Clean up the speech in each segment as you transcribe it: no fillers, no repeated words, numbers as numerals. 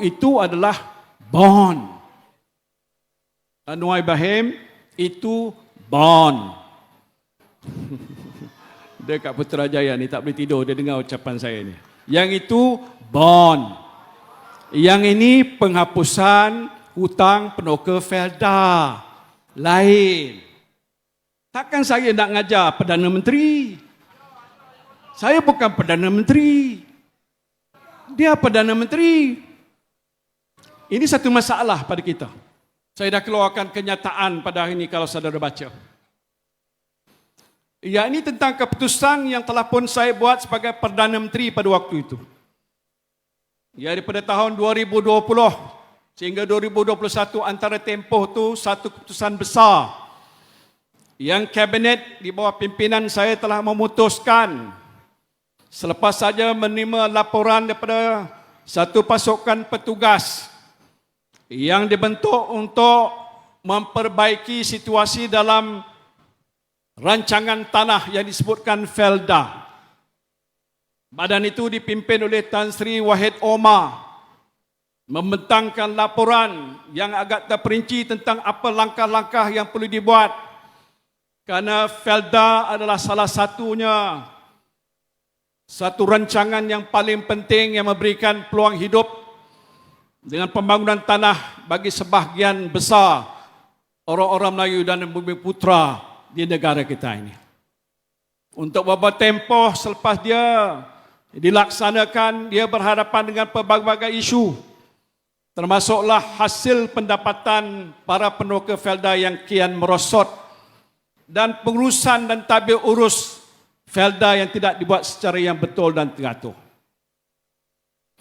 itu adalah bond. Anwar Ibrahim itu bond. Dia kat Putrajaya ni tak boleh tidur, dia dengar ucapan saya ni. Yang itu bond. Yang ini penghapusan hutang Peneroka Felda. Lain. Takkan saya nak ngajar Perdana Menteri. Saya bukan Perdana Menteri. Dia Perdana Menteri. Ini satu masalah pada kita. Saya dah keluarkan kenyataan pada hari ini kalau saudara baca. Ya, ini tentang keputusan yang telah pun saya buat sebagai Perdana Menteri pada waktu itu. Ya, daripada tahun 2020 sehingga 2021 antara tempoh tu satu keputusan besar yang kabinet di bawah pimpinan saya telah memutuskan selepas saja menerima laporan daripada satu pasukan petugas yang dibentuk untuk memperbaiki situasi dalam rancangan tanah yang disebutkan Felda. Badan itu dipimpin oleh Tan Sri Wahid Omar, membentangkan laporan yang agak terperinci tentang apa langkah-langkah yang perlu dibuat. Kerana Felda adalah salah satunya satu rancangan yang paling penting yang memberikan peluang hidup dengan pembangunan tanah bagi sebahagian besar orang-orang Melayu dan bumi putra di negara kita ini. Untuk beberapa tempoh selepas dia dilaksanakan, dia berhadapan dengan pelbagai isu, termasuklah hasil pendapatan para peneroka Felda yang kian merosot dan pengurusan dan tabir urus Felda yang tidak dibuat secara yang betul dan teratur.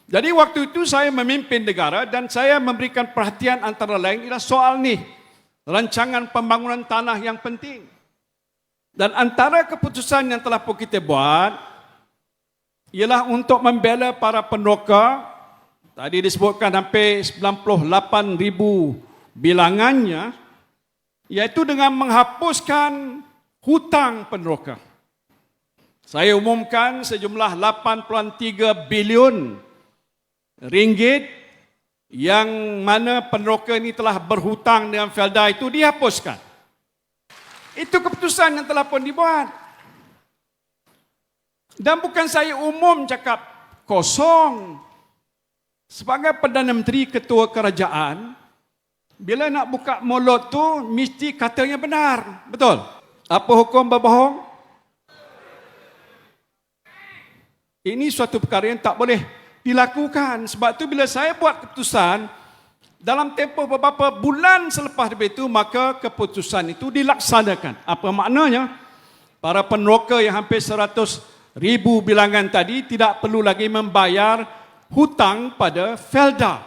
Jadi waktu itu saya memimpin negara dan saya memberikan perhatian antara lain ialah soal ni, rancangan pembangunan tanah yang penting. Dan antara keputusan yang telah pun kita buat ialah untuk membela para peneroka. Tadi disebutkan hampir 98,000 bilangannya, iaitu dengan menghapuskan hutang peneroka. Saya umumkan sejumlah 8.3 bilion ringgit yang mana peneroka ini telah berhutang dengan Felda itu dihapuskan. Itu keputusan yang telah pun dibuat. Dan bukan saya umum cakap kosong. Sebagai Perdana Menteri, Ketua Kerajaan, bila nak buka mulut tu mesti katanya benar. Betul? Apa hukum berbohong? Ini suatu perkara yang tak boleh dilakukan. Sebab tu bila saya buat keputusan, dalam tempoh beberapa bulan selepas itu, maka keputusan itu dilaksanakan. Apa maknanya? Para peneroka yang hampir 100,000 bilangan tadi tidak perlu lagi membayar hutang pada Felda.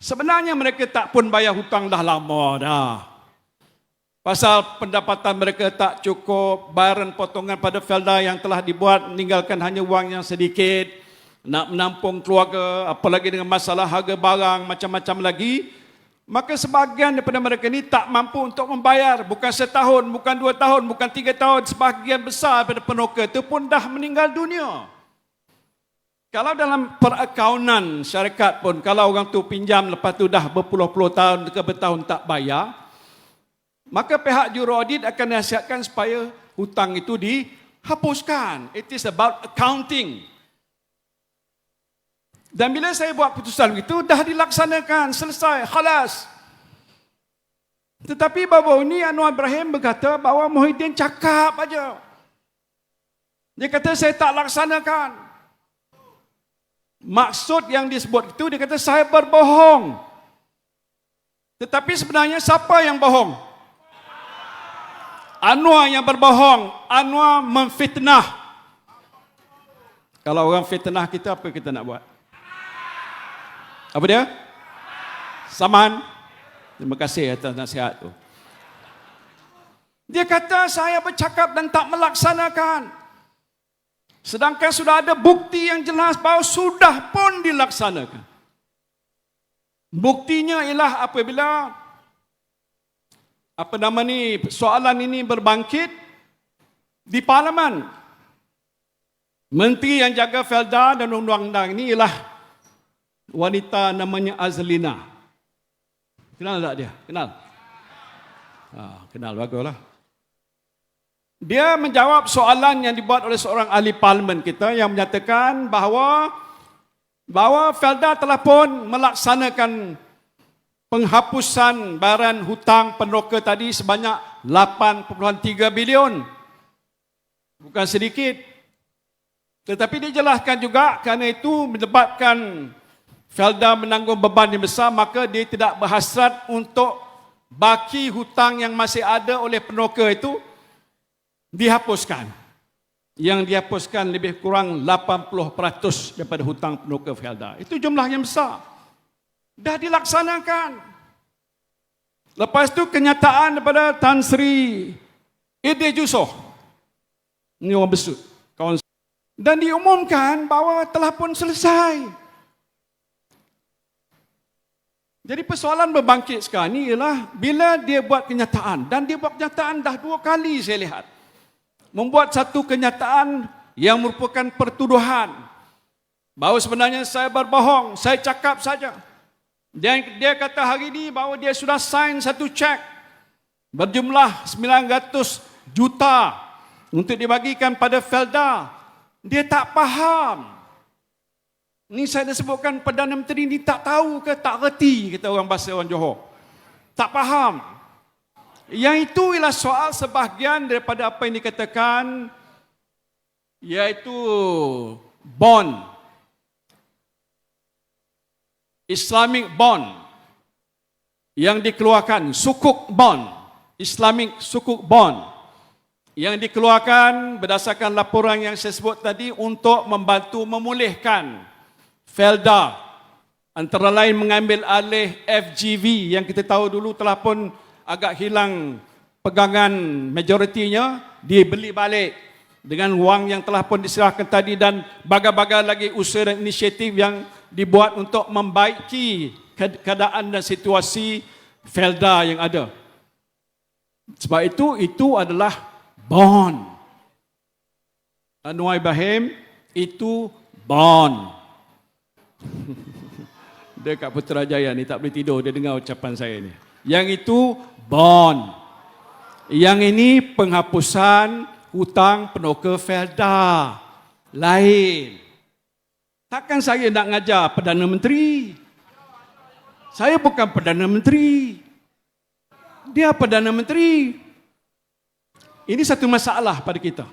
Sebenarnya mereka tak pun bayar hutang dah lama dah. Pasal pendapatan mereka tak cukup, bayaran potongan pada Felda yang telah dibuat meninggalkan hanya wang yang sedikit, nak menampung keluarga, apalagi dengan masalah harga barang, macam-macam lagi. Maka sebahagian daripada mereka ini tak mampu untuk membayar. Bukan setahun, bukan 2 tahun, bukan 3 tahun. Sebahagian besar daripada peneroka itu pun dah meninggal dunia. Kalau dalam perakaunan syarikat pun, kalau orang tu pinjam lepas tu dah berpuluh-puluh tahun ke bertahun tak bayar, maka pihak juruaudit akan nasihatkan supaya hutang itu dihapuskan. It is about accounting. Dan bila saya buat putusan itu, dah dilaksanakan, selesai, khalas. Tetapi baru ini Anwar Ibrahim berkata bahawa Muhyiddin cakap aja. Dia kata saya tak laksanakan. Maksud yang disebut itu, dia kata saya berbohong. Tetapi sebenarnya siapa yang bohong? Anwar yang berbohong. Anwar memfitnah. Kalau orang fitnah kita, apa kita nak buat? Apa dia? Saman. Terima kasih atas nasihat tu. Dia kata saya bercakap dan tak melaksanakan. Sedangkan sudah ada bukti yang jelas bahawa sudah pun dilaksanakan. Buktinya ialah apabila soalan ini berbangkit di Parlimen. Menteri yang jaga Felda dan undang-undang ini ialah wanita namanya Azlina. Kenal tak dia? Kenal? Kenal, baguslah. Dia menjawab soalan yang dibuat oleh seorang ahli parlimen kita yang menyatakan bahawa Felda telah pun melaksanakan penghapusan bayaran hutang peneroka tadi sebanyak 8.3 bilion. Bukan sedikit. Tetapi dijelaskan juga kerana itu menyebabkan Felda menanggung beban yang besar, maka dia tidak berhasrat untuk baki hutang yang masih ada oleh peneroka itu dihapuskan. Yang dihapuskan lebih kurang 80% daripada hutang peneroka Felda. Itu jumlah yang besar. Dah dilaksanakan. Lepas itu kenyataan daripada Tan Sri Idris Yusof. Ini orang besut. Dan diumumkan bahawa telah pun selesai. Jadi persoalan berbangkit sekarang ni ialah bila dia buat kenyataan. Dan dia buat kenyataan dah 2 kali saya lihat. Membuat satu kenyataan yang merupakan pertuduhan bahawa sebenarnya saya berbohong, saya cakap saja. Dan dia kata hari ini bahawa dia sudah sign satu cek berjumlah 900 juta untuk dibagikan pada Felda. Dia tak faham. Ini saya dah sebutkan Perdana Menteri ni tak tahu ke tak reti, kata orang bahasa orang Johor. Tak faham. Yang itu ialah soal sebahagian daripada apa yang dikatakan iaitu bond. Islamic bond yang dikeluarkan, sukuk bond. Islamic sukuk bond yang dikeluarkan berdasarkan laporan yang saya sebut tadi untuk membantu memulihkan Felda. Antara lain mengambil alih FGV yang kita tahu dulu telah pun agak hilang pegangan majoritinya, dibeli balik dengan wang yang telah pun diserahkan tadi dan bagai-bagai lagi usaha dan inisiatif yang dibuat untuk membaiki keadaan dan situasi Felda yang ada. Sebab itu adalah bond. Anwar Ibrahim, itu bond. Dia kat Putrajaya ni tak boleh tidur, dia dengar ucapan saya ni. Yang itu bond. Yang ini penghapusan hutang peneroka Felda. Lain. Takkan saya nak ngajar Perdana Menteri. Saya bukan Perdana Menteri. Dia Perdana Menteri. Ini satu masalah pada kita.